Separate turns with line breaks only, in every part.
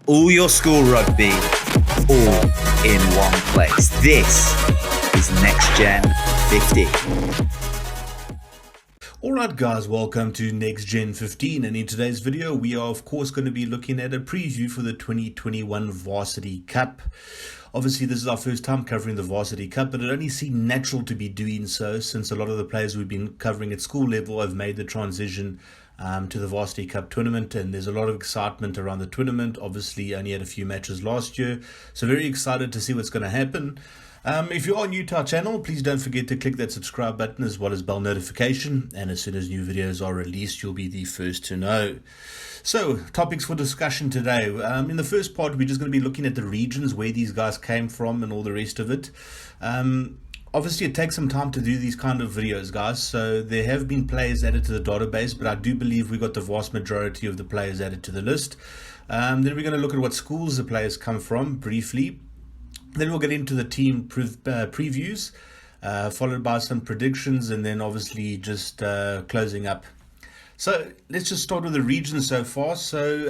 all your school rugby, all in one place. This is Next Gen 15.
Alright guys, welcome to Next Gen 15, and in today's video we are of course going to be looking at a preview for the 2021 Varsity Cup. Obviously this is our first time covering the Varsity Cup, but it only seemed natural to be doing so since a lot of the players we've been covering at school level have made the transition to the Varsity Cup tournament, and there's a lot of excitement around the tournament. Obviously only had a few matches last year, so very excited to see what's going to happen. If you are new to our channel, please don't forget to click that subscribe button as well as bell notification, and as soon as new videos are released you'll be the first to know. So, topics for discussion today. In the first part we're just going to be looking at the regions, where these guys came from and all the rest of it. Obviously it takes some time to do these kind of videos, guys, so there have been players added to the database, but I do believe we got the vast majority of the players added to the list. Then we're going to look at what schools the players come from briefly. Then we'll get into the team previews, followed by some predictions, and then obviously just closing up. So let's just start with the regions so far. So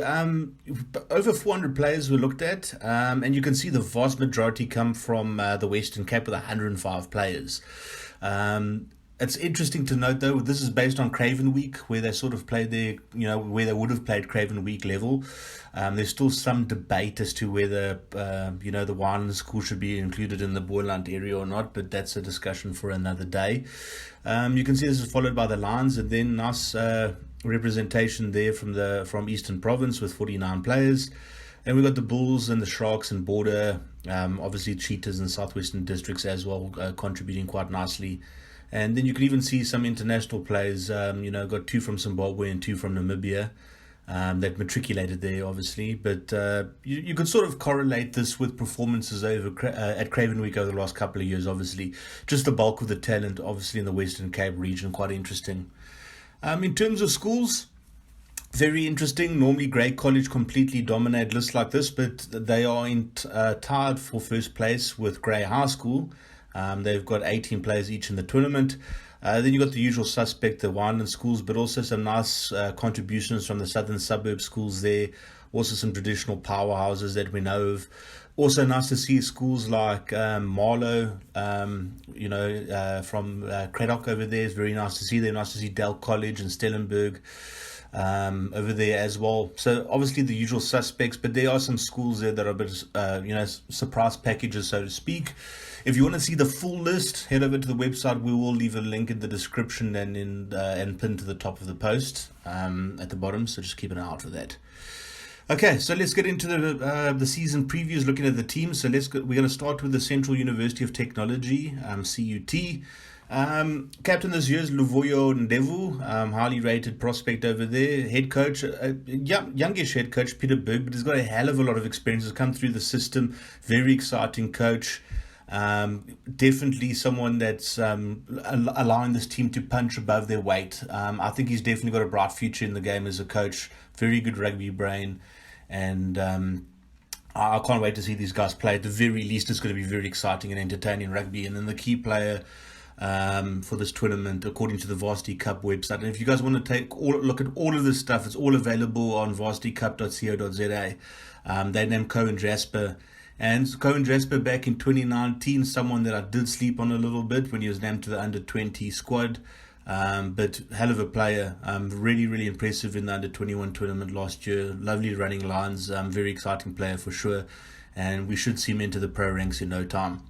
over 400 players were looked at, and you can see the vast majority come from the Western Cape with 105 players. It's interesting to note though, this is based on Craven Week, where they sort of played their, where they would have played Craven Week level. There's still some debate as to whether, the Wine School should be included in the Boyland area or not, but that's a discussion for another day. You can see this is followed by the Lions, and then nice representation there from Eastern Province with 49 players. And we've got the Bulls and the Sharks and Border, obviously Cheetahs and Southwestern Districts as well, contributing quite nicely. And then you can even see some international players, got 2 from Zimbabwe and 2 from Namibia that matriculated there, obviously. But you could sort of correlate this with performances over at Craven Week over the last couple of years, obviously. Just the bulk of the talent, obviously, in the Western Cape region, quite interesting. In terms of schools, very interesting. Normally, Grey College completely dominate lists like this, but they are tied for first place with Grey High School. They've got 18 players each in the tournament. Then you've got the usual suspect, the Wineland schools, but also some nice contributions from the southern suburb schools there. Also some traditional powerhouses that we know of. Also nice to see schools like Marlow, from Craddock over there. It's very nice to see there. Nice to see Dale College and Stellenberg over there as well. So obviously the usual suspects, but there are some schools there that are a bit, surprise packages, so to speak. If you want to see the full list, head over to the website. We will leave a link in the description and pin to the top of the post at the bottom. So just keep an eye out for that. Okay, so let's get into the season previews, looking at the teams. So we're going to start with the Central University of Technology, CUT. Captain this year is Luvuyo Ndevu, highly rated prospect over there. Head coach, youngish head coach Peter Berg, but he's got a hell of a lot of experience. He's come through the system. Very exciting coach. Definitely someone that's allowing this team to punch above their weight. I think he's definitely got a bright future in the game as a coach. Very good rugby brain, and I can't wait to see these guys play. At the very least, it's going to be very exciting and entertaining rugby. And then the key player for this tournament, according to the Varsity Cup website. And if you guys want to look at all of this stuff, it's all available on varsitycup.co.za. They named Cohen Jasper. And Cohen Jasper back in 2019, someone that I did sleep on a little bit when he was named to the under-20 squad. But hell of a player. Really, really impressive in the under-21 tournament last year. Lovely running lines. Very exciting player for sure. And we should see him into the pro ranks in no time.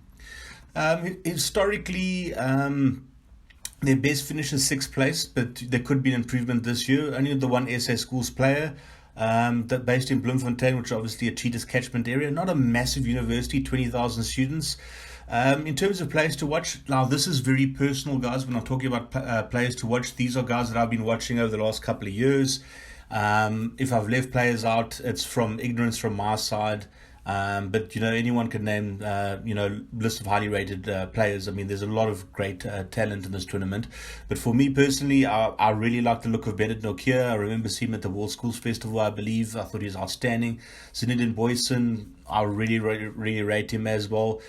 Historically, their best finish is 6th place, but there could be an improvement this year. Only the one SA Schools player. That based in Bloemfontein, which is obviously a Cheetahs catchment area, not a massive university, 20,000 students. In terms of players to watch, now this is very personal, guys. When I'm talking about players to watch, these are guys that I've been watching over the last couple of years. If I've left players out, it's from ignorance from my side. But anyone can name list of highly rated players. I mean, there's a lot of great talent in this tournament. But for me personally, I really like the look of Bennett Nokia. I remember seeing him at the World Schools Festival, I believe. I thought he was outstanding. Zinedine Boyson, I really rate him as well.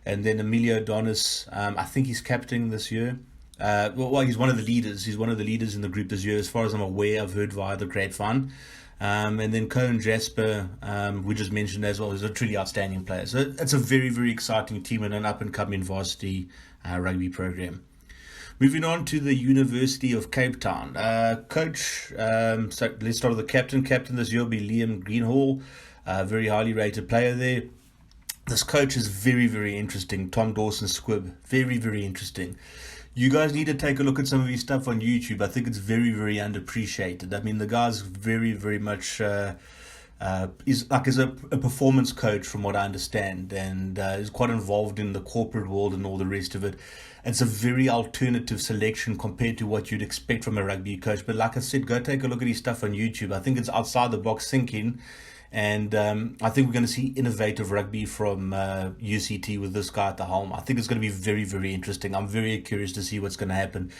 And then Emilio Donis, I think he's captaining this year. Well, he's one of the leaders. He's one of the leaders in the group this year. As far as I'm aware, I've heard via the grapevine. And then Cohen Jasper, we just mentioned as well, is a truly outstanding player. So it's a very, very exciting team and an up-and-coming varsity rugby program. Moving on to the University of Cape Town. Coach, so let's start with the captain. Captain this year will be Liam Greenhall, very highly rated player there. This coach is very, very interesting. Tom Dawson Squibb, very, very interesting. You guys need to take a look at some of his stuff on YouTube. I think it's very, very underappreciated. I mean, the guy's very, very much is a performance coach from what I understand, and is quite involved in the corporate world and all the rest of it. It's a very alternative selection compared to what you'd expect from a rugby coach. But like I said, go take a look at his stuff on YouTube. I think it's outside the box thinking. And I think we're going to see innovative rugby from UCT with this guy at the helm. I think it's going to be very, very interesting. I'm very curious to see what's going to happen.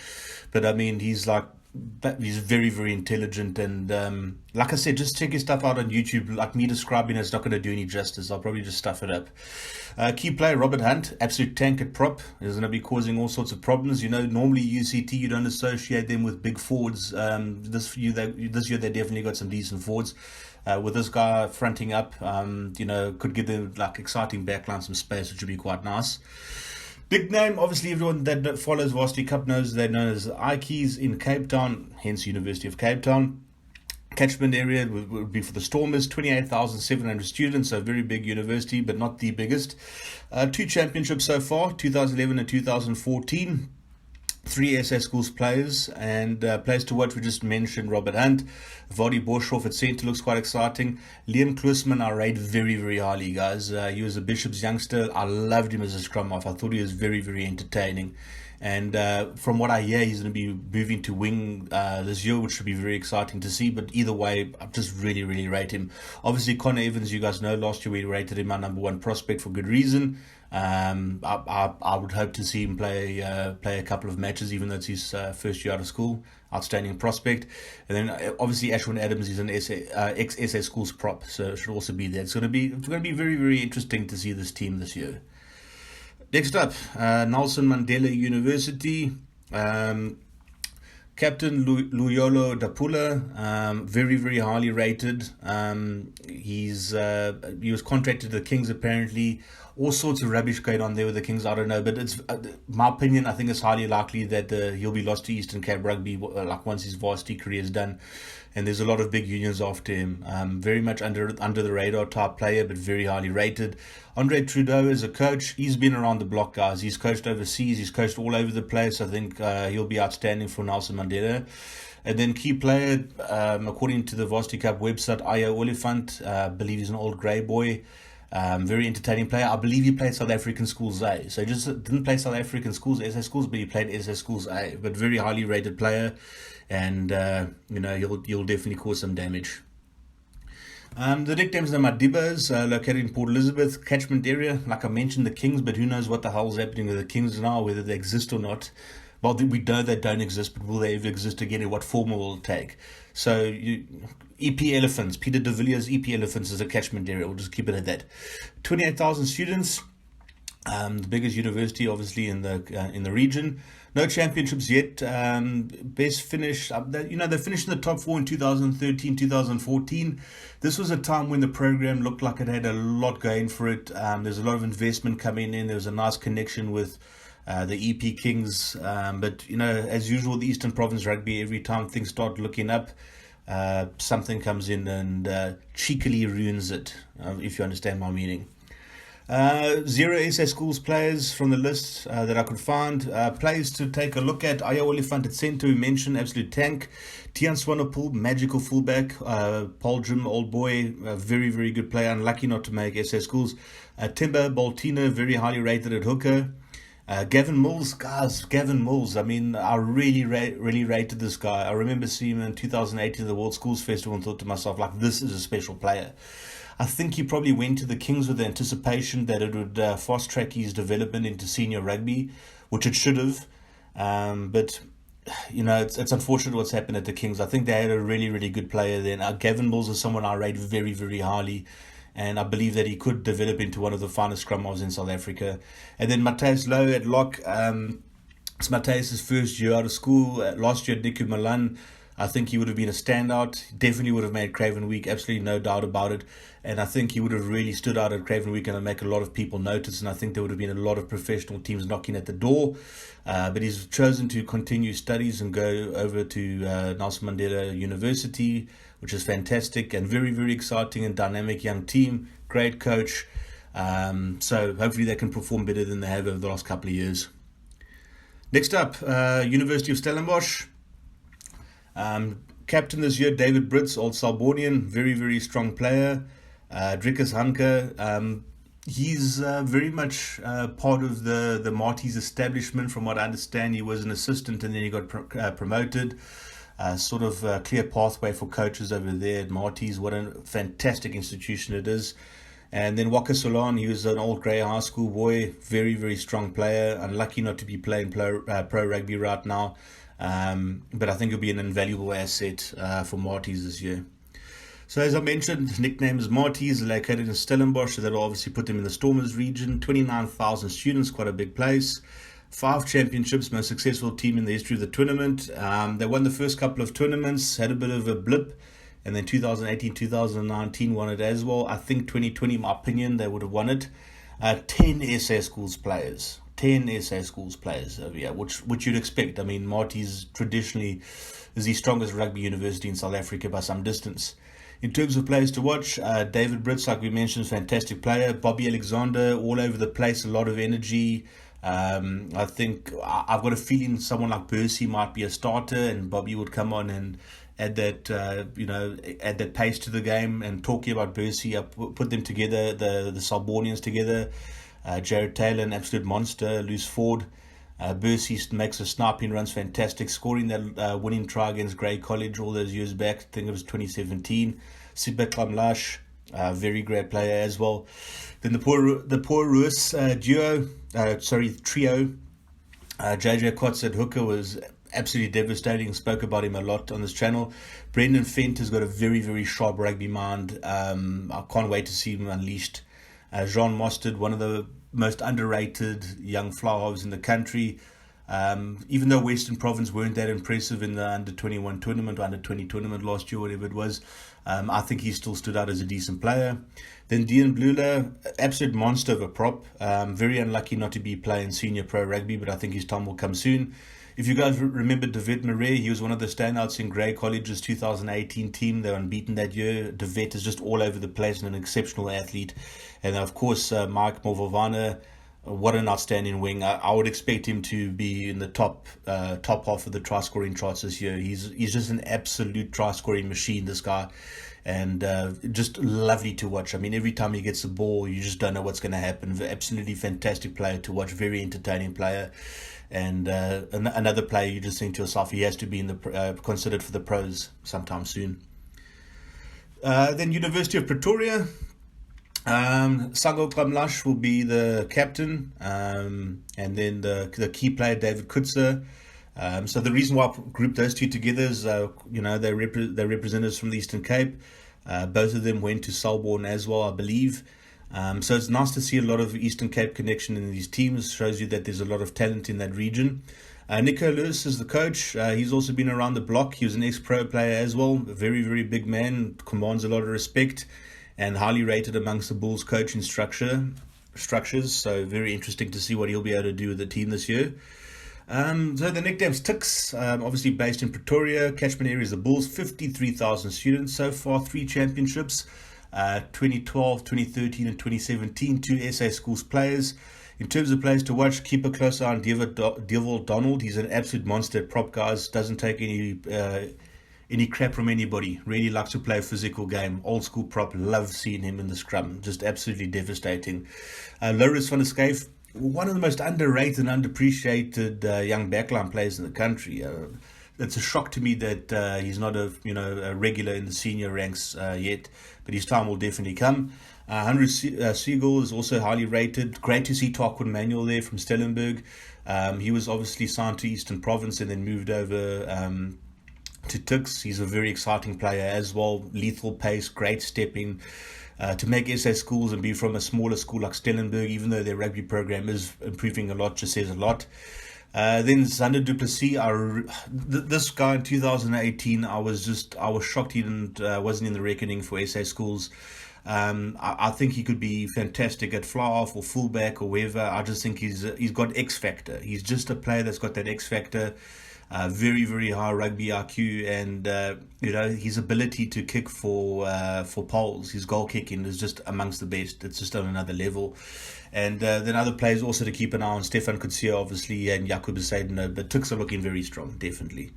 But I mean, he's very, very intelligent. And like I said, just check his stuff out on YouTube. Like me describing it's not going to do any justice. I'll probably just stuff it up. Key player, Robert Hunt, absolute tank at prop. He's going to be causing all sorts of problems. You know, normally UCT, you don't associate them with big forwards. This year, they definitely got some decent forwards. With this guy fronting up, could give them like exciting backline some space, which would be quite nice. Big name, obviously everyone that follows Varsity Cup knows they're known as Ikeys in Cape Town, hence University of Cape Town. Catchment area would be for the Stormers, 28,700 students, so a very big university, but not the biggest. 2 championships so far, 2011 and 2014. 3 SA Schools players, and players to watch we just mentioned: Robert Hunt, Vardy Borshoff at centre looks quite exciting. Liam Klusman I rate very, very highly, guys. He was a Bishop's youngster. I loved him as a scrum half. I thought he was very, very entertaining. And from what I hear, he's going to be moving to wing this year, which should be very exciting to see. But either way, I just really, really rate him. Obviously, Connor Evans, you guys know, last year we rated him our number 1 prospect for good reason. I would hope to see him play a couple of matches, even though it's his first year out of school. Outstanding prospect. And then obviously Ashwin Adams is an ex-SA Schools prop, so it should also be there. It's going to be very, very interesting to see this team this year. Next up, Nelson Mandela University. Captain Luyolo Dapula, very, very highly rated. He was contracted to the Kings apparently. All sorts of rubbish going on there with the Kings. I don't know, but it's my opinion. I think it's highly likely that he'll be lost to Eastern Cape Rugby like once his varsity career is done. And there's a lot of big unions after him. Very much under the radar type player, but very highly rated. Andre Trudeau is a coach. He's been around the block, guys. He's coached overseas. He's coached all over the place. I think he'll be outstanding for Nelson Mandela. And then key player, according to the Varsity Cup website, Aya Oliphant. I believe he's an old grey boy. Very entertaining player. I believe he played South African Schools A. So he just didn't play South African Schools, SA Schools, but he played SA Schools A. But very highly rated player. And, he'll definitely cause some damage. The nicknames are Madibaz, located in Port Elizabeth, catchment area. Like I mentioned, the Kings, but who knows what the hell's happening with the Kings now, whether they exist or not. Well, we know they don't exist, but will they ever exist again, and what form will it take? So, EP Elephants, Peter de Villiers' EP Elephants is a catchment area. We'll just keep it at that. 28,000 students, the biggest university, obviously, in the region. No championships yet. Best finish, they finished in the top 4 in 2013, 2014. This was a time when the program looked like it had a lot going for it. There's a lot of investment coming in. There was a nice connection with the EP Kings. But, as usual, the Eastern Province Rugby, every time things start looking up, something comes in and cheekily ruins it, if you understand my meaning. 0 SA Schools players from the list that I could find. Players to take a look at: Aya Oliphant at centre, we mentioned, absolute tank. Tian Swanepoel, magical fullback. Paul Jim, old boy, very, very good player, unlucky not to make SA Schools. Timber Baltina, very highly rated at hooker. Gavin Mills, guys, Gavin Mills. I mean, I really rated this guy. I remember seeing him in 2018 at the World Schools Festival and thought to myself, like, this is a special player. I think he probably went to the Kings with the anticipation that it would fast track his development into senior rugby, which it should have. But, it's unfortunate what's happened at the Kings. I think they had a really, really good player then. Gavin Mills is someone I rate very, very highly. And I believe that he could develop into one of the finest scrum halves in South Africa. And then Matthias Lowe at lock. It's Matthias' first year out of school. Last year, Niku Milan. I think he would have been a standout. Definitely would have made Craven Week, absolutely no doubt about it. And I think he would have really stood out at Craven Week and make a lot of people notice. And I think there would have been a lot of professional teams knocking at the door. But he's chosen to continue studies and go over to Nelson Mandela University, which is fantastic and very, very exciting and dynamic young team. Great coach. So hopefully they can perform better than they have over the last couple of years. Next up, University of Stellenbosch. Captain this year, David Brits, old Selbornian, very, very strong player. Drickus Hanke, he's very much part of the Marty's establishment. From what I understand, he was an assistant and then he got promoted. Sort of a clear pathway for coaches over there at Marty's. What a fantastic institution it is. And then Waka Solon, he was an old grey high school boy, very, very strong player. Unlucky not to be playing pro rugby right now. But I think he'll be an invaluable asset for Marty's this year. So as I mentioned, his nickname is Marty's, located in Stellenbosch, so that'll obviously put them in the Stormers region. 29,000 students, quite a big place. 5 championships, most successful team in the history of the tournament. They won the first couple of tournaments, had a bit of a blip, and then 2018, 2019 won it as well. I think 2020, in my opinion, they would have won it. 10 SA schools players. 10 SA schools players over here, which you'd expect. I mean, Marty's traditionally is the strongest rugby university in South Africa by some distance. In terms of players to watch, David Brits, like we mentioned, fantastic player. Bobby Alexander, all over the place, a lot of energy. I think I've got a feeling someone like Bursey might be a starter, and Bobby would come on and add that add that pace to the game. And talking about Bursey, I put them together, the Selbornians together. Jared Taylor, an absolute monster. Loose Ford. Bursey makes a sniping runs, fantastic, scoring that winning try against Grey College all those years back. I think it was 2017. Sibet Klamlash, very great player as well. Then the poor Ruus trio. JJ Kotz at hooker was absolutely devastating. Spoke about him a lot on this channel. Brendan Fent has got a very, very sharp rugby mind. I can't wait to see him unleashed. Jean Mostard, one of the most underrated young fly halves in the country. Even though Western Province weren't that impressive in the under-21 tournament or under-20 tournament last year, whatever it was, I think he still stood out as a decent player. Then Dean Blula, absolute monster of a prop. Very unlucky not to be playing senior pro rugby, but I think his time will come soon. If you guys remember David Marais, he was one of the standouts in Grey College's 2018 team. They were unbeaten that year. David is just all over the place and an exceptional athlete. And of course, Mike Movovana, what an outstanding wing. I would expect him to be in the top half of the try-scoring charts this year. He's just an absolute try-scoring machine, this guy. And just lovely to watch. I mean, every time he gets the ball, you just don't know what's going to happen. Absolutely fantastic player to watch, very entertaining player. And another player you just think to yourself, he has to be in the considered for the pros sometime soon. Then University of Pretoria, Sango Klamlash will be the captain, and then the key player David Kutzer. So the reason why I grouped those two together is, they're representatives from the Eastern Cape. Both of them went to Selborne as well, I believe. So it's nice to see a lot of Eastern Cape connection in these teams. Shows you that there's a lot of talent in that region. Nico Lewis is the coach. He's also been around the block. He was an ex-pro player as well. A very, very big man. Commands a lot of respect and highly rated amongst the Bulls coaching structures. So very interesting to see what he'll be able to do with the team this year. So the nickname's Tuks, obviously based in Pretoria. Catchment area is the Bulls. 53,000 students so far. 3 championships. 2012, 2013 and 2017, 2 SA schools players. In terms of players to watch, keep a close eye on Devil Donald. He's an absolute monster at prop, guys. Doesn't take any crap from anybody. Really likes to play a physical game. Old school prop. Love seeing him in the scrum. Just absolutely devastating. Loris van der Schyff, one of the most underrated and underappreciated young backline players in the country. It's a shock to me that he's not a regular in the senior ranks yet, but his time will definitely come. Henry Siegel is also highly rated. Great to see Tarquin Manuel there from Stellenberg. He was obviously signed to Eastern Province and then moved over to Tuks. He's a very exciting player as well. Lethal pace, great stepping. To make SA schools and be from a smaller school like Stellenberg, even though their rugby program is improving a lot, just says a lot. Then Xander Duplessis, this guy in 2018, I was shocked he wasn't in the reckoning for SA Schools. I think he could be fantastic at fly off or fullback or wherever. I just think he's got X factor. He's just a player that's got that X factor. Very, very high rugby IQ, and his ability to kick for poles, his goal kicking is just amongst the best. It's just on another level. And then other players also to keep an eye on: Stefan Kutsia, obviously, and Jakub Seidner. But Tuks are looking very strong, definitely.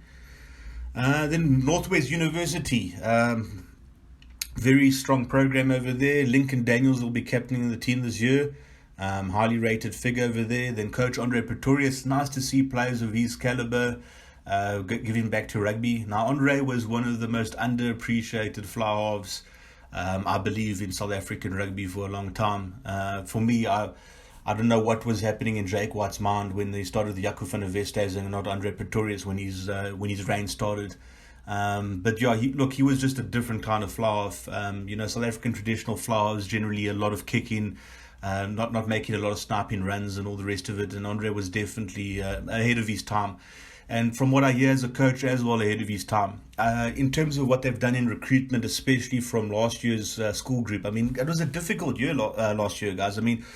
Then Northwest University, very strong program over there. Lincoln Daniels will be captaining the team this year. Highly rated figure over there. Then Coach Andre Pretorius. Nice to see players of his caliber giving back to rugby. Now, Andre was one of the most underappreciated fly halves, I believe, in South African rugby for a long time. For me, I don't know what was happening in Jake White's mind when they started the Jaco van der Westhuizen and not Andre Pretorius when his reign started. But yeah, he was just a different kind of fly half. South African traditional fly halves generally a lot of kicking, not making a lot of sniping runs and all the rest of it. And Andre was definitely ahead of his time. And from what I hear as a coach as well, ahead of his time. In terms of what they've done in recruitment, especially from last year's school group, I mean, it was a difficult year last year, guys. I mean,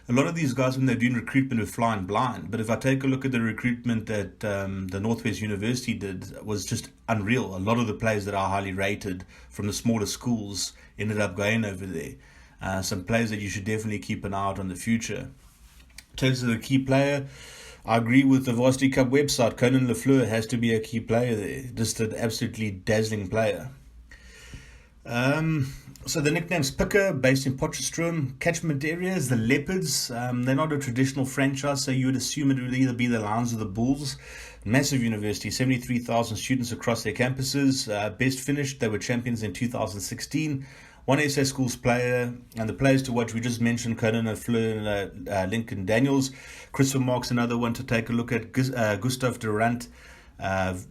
a lot of these guys, when they're doing recruitment, were flying blind. But if I take a look at the recruitment that the Northwest University did, was just unreal. A lot of the players that are highly rated from the smaller schools ended up going over there. Some players that you should definitely keep an eye out on in the future. In terms of the key player, I agree with the Varsity Cup website. Conan Lafleur has to be a key player there. Just an absolutely dazzling player. So the nickname's Pukke, based in Potchefstroom. Catchment areas, the Leopards. They're not a traditional franchise, so you would assume it would either be the Lions or the Bulls. Massive university, 73,000 students across their campuses. Best finished, they were champions in 2016. One SA Schools player, and the players to watch, we just mentioned Conan Lafleur and Lincoln Daniels. Christopher Marks, another one to take a look at. Gustav Durant,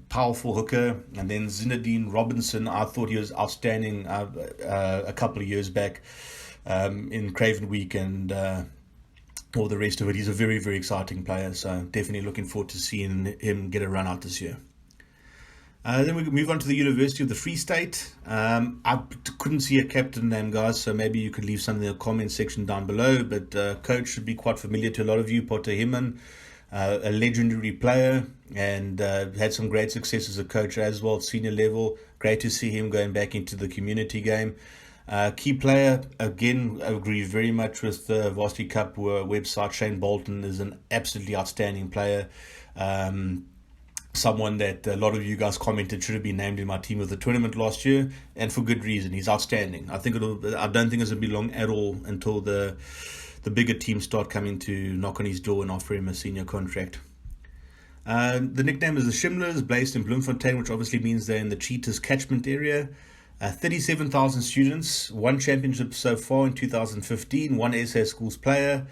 powerful hooker. And then Zinedine Robinson, I thought he was outstanding a couple of years back in Craven Week and all the rest of it. He's a very, very exciting player, so definitely looking forward to seeing him get a run out this year. Then we move on to the University of the Free State. I couldn't see a captain name, guys, so maybe you could leave something in the comment section down below. But coach should be quite familiar to a lot of you. Potter Himman, a legendary player, and had some great success as a coach as well at senior level. Great to see him going back into the community game. Key player, again, I agree very much with the Varsity Cup website. Shane Bolton is an absolutely outstanding player. Someone that a lot of you guys commented should have been named in my team of the tournament last year, and for good reason. He's outstanding. I don't think it's going to be long at all until the bigger teams start coming to knock on his door and offer him a senior contract. The nickname is the Shimlas, based in Bloemfontein, which obviously means they're in the Cheetahs catchment area. 37,000 students, one championship so far in 2015, one SA Schools player.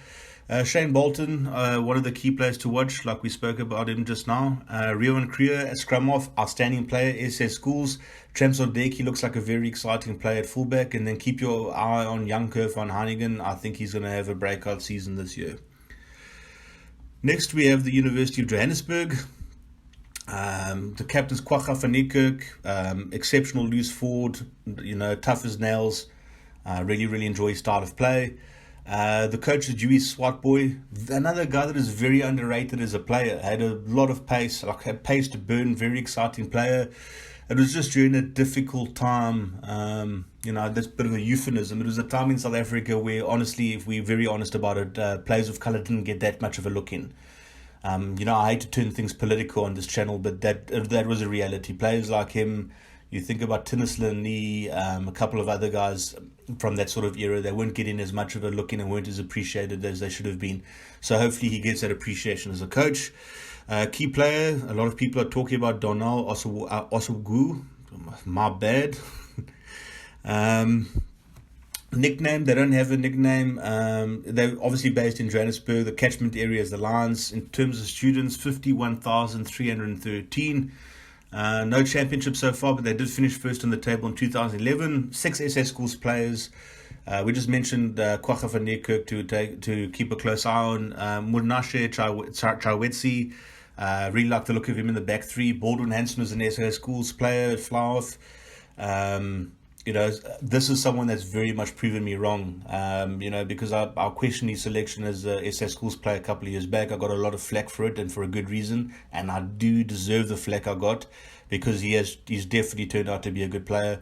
Shane Bolton, one of the key players to watch, like we spoke about him just now. Rioan Krier, a scrum off, outstanding player, SA Schools. Tramsodeki looks like a very exciting player at fullback. And then keep your eye on young Kurt van Heiningen. I think he's going to have a breakout season this year. Next, we have the University of Johannesburg. The captain's Kwagga van Niekerk, exceptional loose forward, tough as nails. Really, really enjoy his style of play. The coach is Dewey Swartboy, another guy that is very underrated as a player. Had a lot of pace, had pace to burn, very exciting player. It was just during a difficult time, that's a bit of a euphemism. It was a time in South Africa where, honestly, if we're very honest about it, players of colour didn't get that much of a look in. I hate to turn things political on this channel, but that was a reality. Players like him, you think about Tinnisley Lee, a couple of other guys from that sort of era, they weren't getting as much of a look in and weren't as appreciated as they should have been. So hopefully he gets that appreciation as a coach. Key player, a lot of people are talking about Donald Osogu. My bad. Nickname, they don't have a nickname. They're obviously based in Johannesburg. The catchment area is the Lions. In terms of students, 51,313. No championship so far, but they did finish first on the table in 2011. 6 SA Schools players. We just mentioned Kwagga van Niekerk to keep a close eye on. Murnashe Chawetsi, Really like the look of him in the back three. Baldwin Hansen was an SA Schools player at Flyworth. This is someone that's very much proven me wrong, because I questioned his selection as a SA Schools player a couple of years back. I got a lot of flack for it, and for a good reason, and I do deserve the flack I got, because he's definitely turned out to be a good player.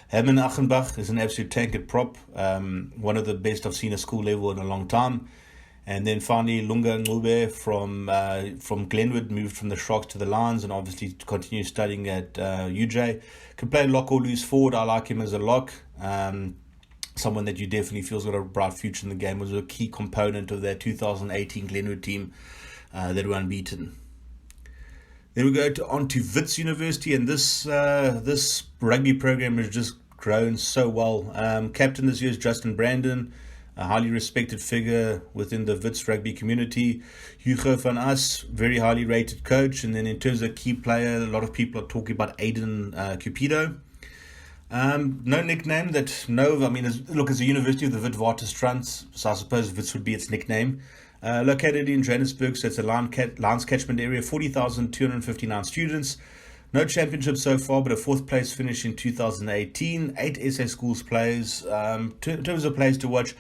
Herman Achenbach is an absolute tank at prop, one of the best I've seen at school level in a long time. And then finally, Lunga Ngube from Glenwood moved from the Sharks to the Lions, and obviously continues studying at UJ. Can play lock or loose forward. I like him as a lock. Someone that you definitely feel's got a bright future in the game. Was a key component of that 2018 Glenwood team that were unbeaten. Then we go on to Wits University, and this rugby program has just grown so well. Captain this year is Justin Brandon, a highly respected figure within the Wits rugby community. Hugo van As, very highly rated coach. And then in terms of key player, a lot of people are talking about Aiden Cupido. No nickname that it's a University of the Witwatersrand, so I suppose Wits would be its nickname. Located in Johannesburg, so it's a Lions catchment area, 40,259 students. No championship so far, but a 4th place finish in 2018. 8 SA Schools players. In terms of players to watch,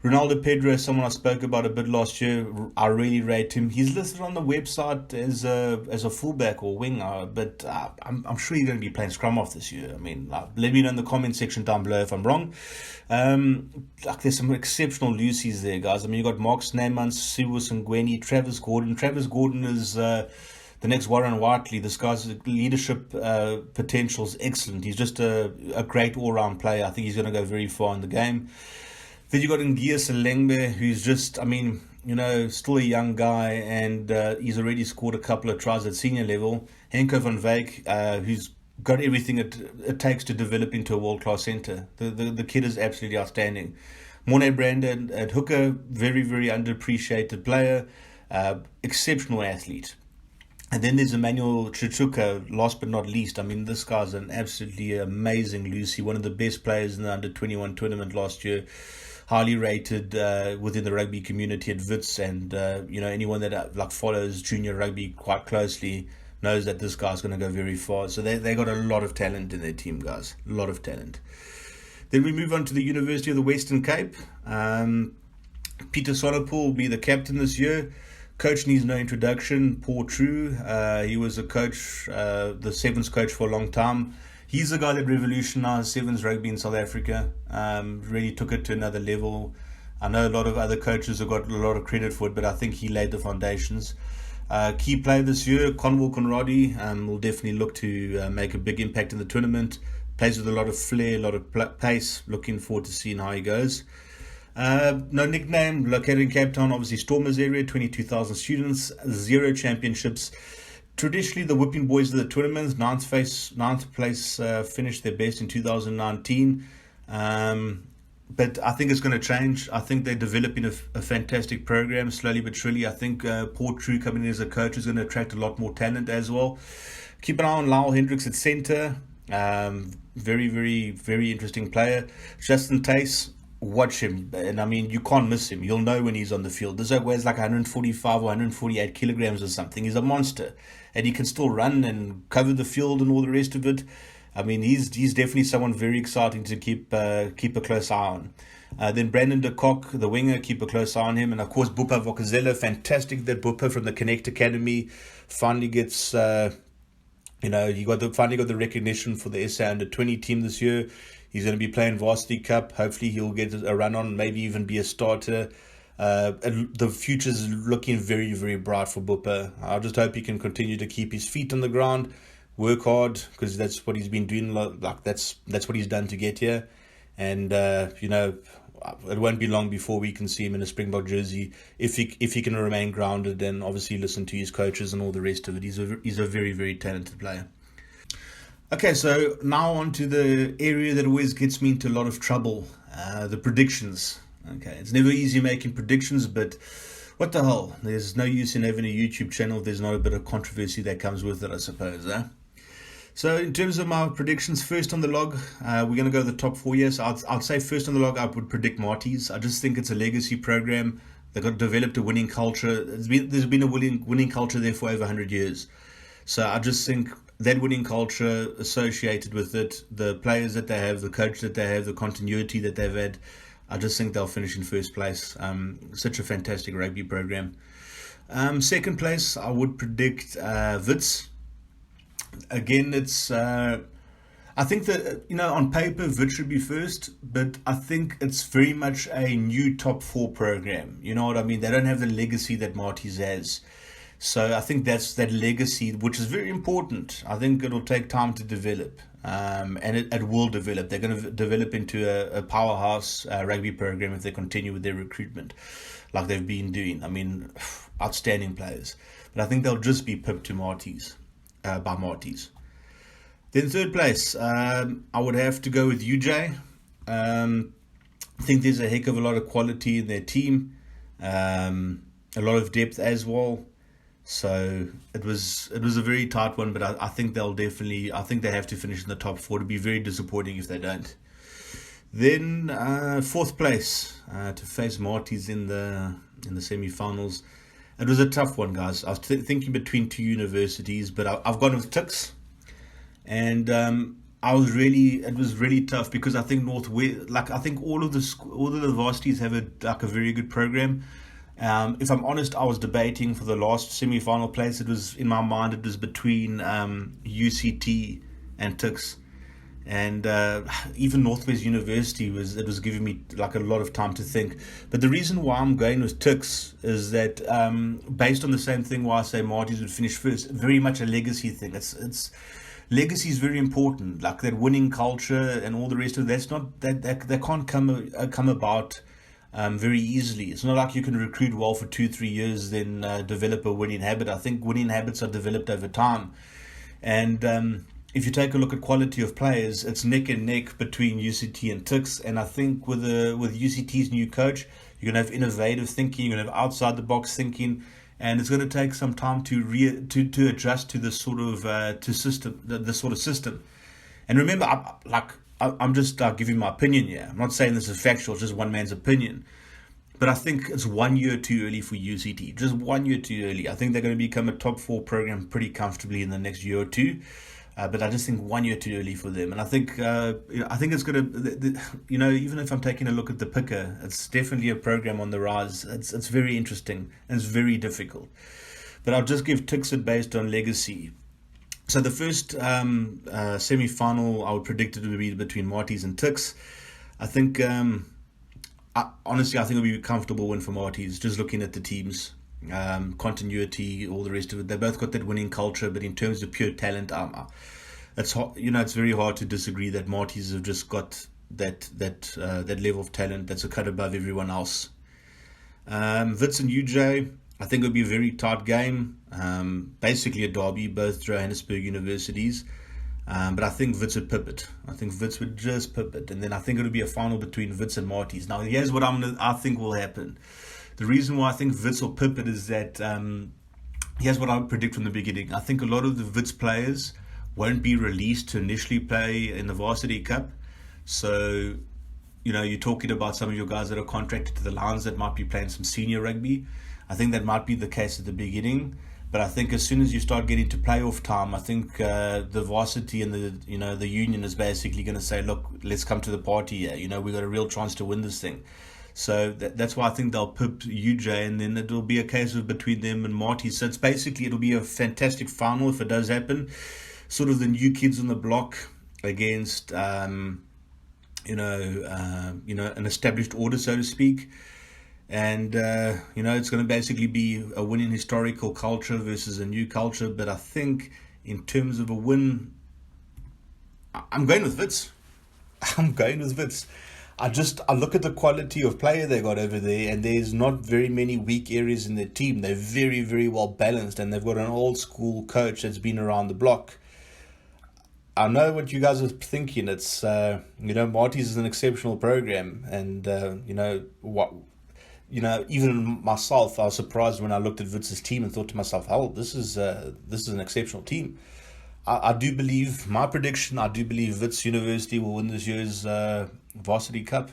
Ronaldo Pedro, someone I spoke about a bit last year. I really rate him. He's listed on the website as a fullback or winger, but I'm sure he's going to be playing scrum off this year. I mean, let me know in the comment section down below if I'm wrong. There's some exceptional Lucy's there, guys. I mean, you got Mark Sneemans, Siwus Ngweni, Travis Gordon. Travis Gordon is the next Warren Whiteley. This guy's leadership potential is excellent. He's just a great all-round player. I think he's going to go very far in the game. Then you got Ngia Selengbe, who's just, still a young guy, and he's already scored a couple of tries at senior level. Henko van Wyk, who's got everything it takes to develop into a world-class centre. The kid is absolutely outstanding. Morne Brandon at hooker, very, very underappreciated player, exceptional athlete. And then there's Emmanuel Chichuka, last but not least. I mean, this guy's an absolutely amazing Lucy, one of the best players in the under-21 tournament last year. Highly rated within the rugby community at Wits, and anyone that follows junior rugby quite closely knows that this guy's going to go very far. So they got a lot of talent in their team, guys. A lot of talent. Then we move on to the University of the Western Cape. Peter Sonnepoel will be the captain this year. Coach needs no introduction. Paul True. He was a coach, the Sevens coach for a long time. He's the guy that revolutionized Sevens rugby in South Africa. Really took it to another level. I know a lot of other coaches have got a lot of credit for it, but I think he laid the foundations. Key player this year, Conwell Conradi, will definitely look to make a big impact in the tournament. Plays with a lot of flair, a lot of pace. Looking forward to seeing how he goes. No nickname, located in Cape Town, obviously Stormers area, 22,000 students, 0 championships. Traditionally, the Whipping Boys of the tournaments, ninth place finished their best in 2019. But I think it's going to change. I think they're developing a fantastic program, slowly but surely. I think Paul True coming in as a coach is going to attract a lot more talent as well. Keep an eye on Lyle Hendricks at centre. Very, very, very interesting player. Justin Tace, watch him. And I mean, you can't miss him. You'll know when he's on the field. This guy weighs like 145 or 148 kilograms or something. He's a monster. And he can still run and cover the field and all the rest of it. I mean, he's definitely someone very exciting to keep a close eye on. Then Brandon de Kock, the winger, keep a close eye on him. And of course, Bupa Vokazela, fantastic that Bupa from the Connect Academy finally gets, finally got the recognition for the SA Under-20 team this year. He's going to be playing Varsity Cup. Hopefully he'll get a run on, maybe even be a starter. The future's looking very, very bright for Bupa. I just hope he can continue to keep his feet on the ground, work hard, because that's what he's been doing. That's what he's done to get here. And it won't be long before we can see him in a Springbok jersey if he can remain grounded and obviously listen to his coaches and all the rest of it. He's a very, very talented player. Okay, so now on to the area that always gets me into a lot of trouble, the predictions. Okay, it's never easy making predictions, but what the hell? There's no use in having a YouTube channel if there's not a bit of controversy that comes with it, I suppose. So in terms of my predictions, first on the log, we're going to go the top 4 years. I'd say first on the log, I would predict Marty's. I just think it's a legacy program. They've got developed a winning culture. There's been a winning culture there for over 100 years. So I just think that winning culture associated with it, the players that they have, the coach that they have, the continuity that they've had, I just think they'll finish in first place. Such a fantastic rugby program. Second place, I would predict Wits. Again, it's I think that, on paper, Wits should be first, but I think it's very much a new top four program. You know what I mean? They don't have the legacy that Marty's has. So I think that's that legacy, which is very important. I think it'll take time to develop, and it will develop. They're going to develop into a powerhouse rugby program if they continue with their recruitment like they've been doing. I mean, outstanding players. But I think they'll just be pipped to Marty's, by Marty's. Then third place, I would have to go with UJ. I think there's a heck of a lot of quality in their team, a lot of depth as well. So it was a very tight one, but I think they'll definitely, I think they have to finish in the top four. It'd be very disappointing if they don't. Then fourth place, to face Marty's in the semi-finals. It was a tough one, guys. I was thinking between two universities, but I've gone with Tuks. And it was really tough because I think Northwest, I think all of the varsities have a very good program. If I'm honest, I was debating for the last semi-final place. It was in my mind. It was between UCT and Tuks, and even Northwest University was giving me a lot of time to think. But the reason why I'm going with Tuks is that based on the same thing why I say Marty's would finish first, very much a legacy thing. It's legacy is very important, like that winning culture and all the rest of it. That's not that can't come about very easily. It's not like you can recruit well for 2-3 years then develop a winning habit. I think winning habits are developed over time, and if you take a look at quality of players, it's neck and neck between UCT and Tuks. And I think with UCT's new coach, you're going to have innovative thinking, you're going to have outside the box thinking. And it's going to take some time to adjust to this sort of this sort of system. And remember, I'm just giving my opinion here. I'm not saying this is factual; it's just one man's opinion. But I think it's 1 year too early for UCT. Just 1 year too early. I think they're going to become a top four program pretty comfortably in the next year or two. But I just think 1 year too early for them. And I think it's going to, even if I'm taking a look at the Pukke, it's definitely a program on the rise. It's very interesting and it's very difficult. But I'll just give Tuks it based on legacy. So the first semi-final, I would predict it would be between Marty's and Tuks. I think, honestly, I think it'll be a comfortable win for Marty's, just looking at the teams. Continuity, all the rest of it. They both got that winning culture, but in terms of pure talent, it's very hard to disagree that Marty's have just got that level of talent that's a cut above everyone else. Wits and UJ, I think it'll be a very tight game. Basically a derby, both Johannesburg universities. But I think Wits would pip it. I think Wits would just pip it, and then I think it'll be a final between Wits and Marty's. Now, here's what I think will happen. The reason why I think Wits will pip it is that here's what I would predict from the beginning. I think a lot of the Wits players won't be released to initially play in the Varsity Cup. So, you're talking about some of your guys that are contracted to the Lions that might be playing some senior rugby. I think that might be the case at the beginning. But I think as soon as you start getting to playoff time, I think the varsity and the union is basically going to say, look, let's come to the party here. We've got a real chance to win this thing. So that's why I think they'll pip UJ, and then it'll be a case of between them and Marty. So it'll be a fantastic final if it does happen. Sort of the new kids on the block against, an established order, so to speak. And, it's going to basically be a winning historical culture versus a new culture. But I think in terms of a win, I'm going with Wits. I look at the quality of player they got over there, and there's not very many weak areas in their team. They're very, very well balanced, and they've got an old school coach that's been around the block. I know what you guys are thinking. It's, Marty's is an exceptional program, and, even myself, I was surprised when I looked at Wits' team and thought to myself, hell, this is an exceptional team. I do believe Wits University will win this year's Varsity Cup.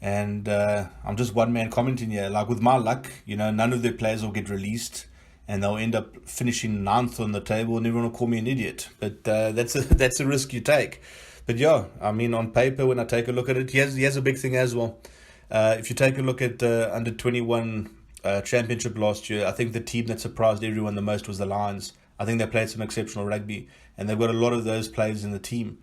And I'm just one man commenting here. Like with my luck, none of their players will get released, and they'll end up finishing 9th on the table, and everyone will call me an idiot. But that's a risk you take. But yeah, I mean, on paper, when I take a look at it, he has a big thing as well. If you take a look at the under 21 championship last year, I think the team that surprised everyone the most was the Lions. I think they played some exceptional rugby, and they've got a lot of those players in the team.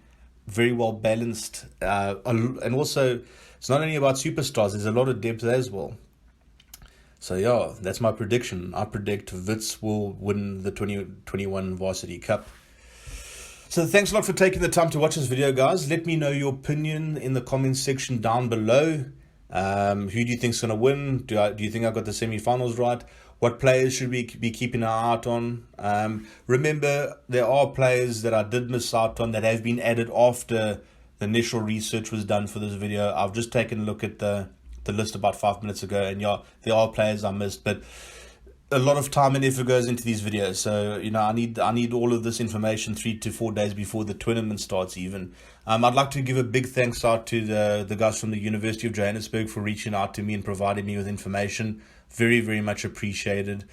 Very well balanced, and also it's not only about superstars, there's a lot of depth as well. So yeah, that's my prediction. I predict Wits will win the 2021 Varsity Cup. So thanks a lot for taking the time to watch this video, guys. Let me know your opinion in the comments section down below. Who do you think's going to win? Do you think I got the semi-finals right? What players should we be keeping an eye out on? Remember, there are players that I did miss out on that have been added after the initial research was done for this video. I've just taken a look at the list about 5 minutes ago, and yeah, there are players I missed, but a lot of time and effort goes into these videos. So I need all of this information 3 to 4 days before the tournament starts even. I'd like to give a big thanks out to the guys from the University of Johannesburg for reaching out to me and providing me with information. Very, very much appreciated.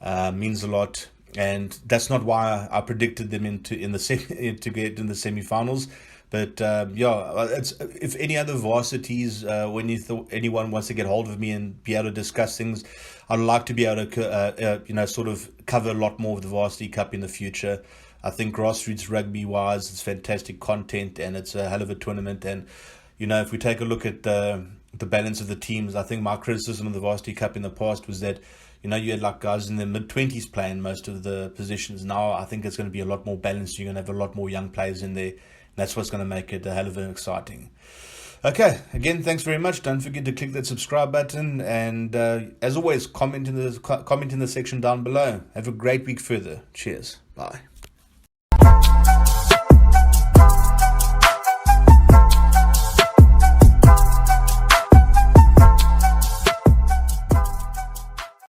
Means a lot. And that's not why I predicted them to get in the semi-finals. But if any other varsities, anyone wants to get hold of me and be able to discuss things, I'd like to be able to sort of cover a lot more of the Varsity Cup in the future. I think Grassroots Rugby wise, it's fantastic content, and it's a hell of a tournament. And if we take a look at the balance of the teams, I think my criticism of the Varsity Cup in the past was that you had like guys in their mid-20s playing most of the positions. Now I think it's going to be a lot more balanced. You're going to have a lot more young players in there. That's what's going to make it a hell of an exciting. Okay, again, thanks very much. Don't forget to click that subscribe button, and as always, comment in the section down below. Have a great week further. Cheers. Bye.